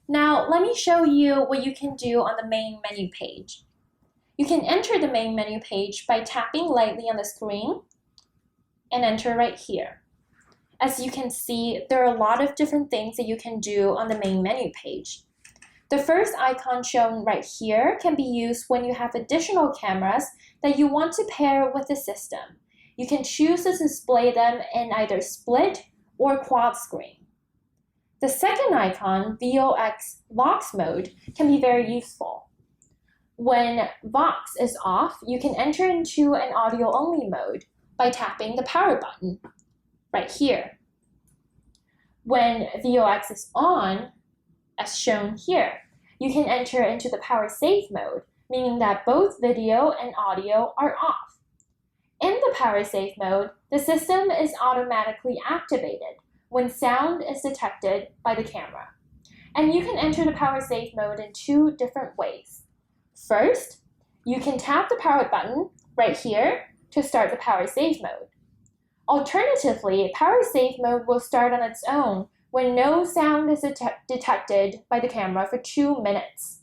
Now, let me show you what you can do on the main menu page. You can enter the main menu page by tapping lightly on the screen and enter right here. As you can see, there are a lot of different things that you can do on the main menu page. The first icon shown right here can be used when you have additional cameras that you want to pair with the system. You can choose to display them in either split or quad screen. The second icon, VOX Vox mode, can be very useful. When Vox is off, you can enter into an audio-only mode by tapping the power button right here. When VOX is on, as shown here, you can enter into the power safe mode, meaning that both video and audio are off. In the power safe mode, the system is automatically activated when sound is detected by the camera. And you can enter the power safe mode in two different ways. First, you can tap the power button right here to start the power safe mode. Alternatively, power safe mode will start on its own when no sound is detected by the camera for 2 minutes.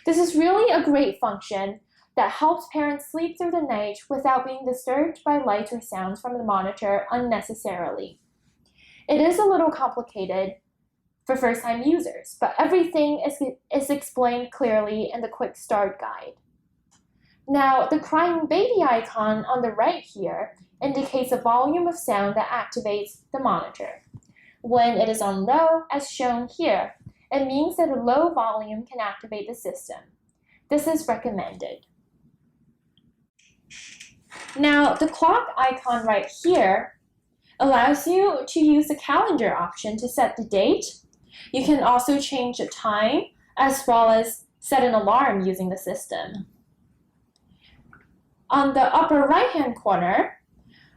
This is really a great function that helps parents sleep through the night without being disturbed by lights or sounds from the monitor unnecessarily. It is a little complicated for first-time users, but everything is explained clearly in the quick start guide. Now, the crying baby icon on the right here indicates a volume of sound that activates the monitor. When it is on low, as shown here, it means that a low volume can activate the system. This is recommended. Now, the clock icon right here allows you to use the calendar option to set the date. You can also change the time as well as set an alarm using the system. On the upper right-hand corner,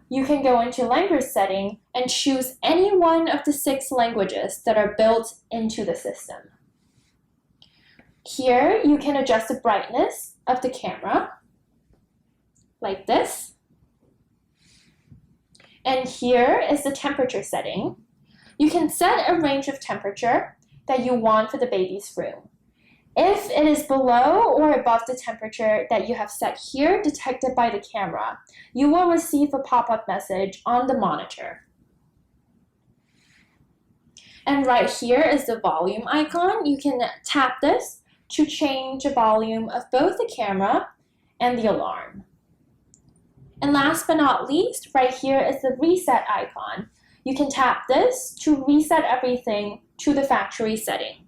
you can go into language setting and choose any one of the 6 languages that are built into the system. Here, you can adjust the brightness of the camera, like this. And here is the temperature setting. You can set a range of temperature that you want for the baby's room. If it is below or above the temperature that you have set here detected by the camera, you will receive a pop-up message on the monitor. And right here is the volume icon. You can tap this to change the volume of both the camera and the alarm. And last but not least, right here is the reset icon. You can tap this to reset everything to the factory setting.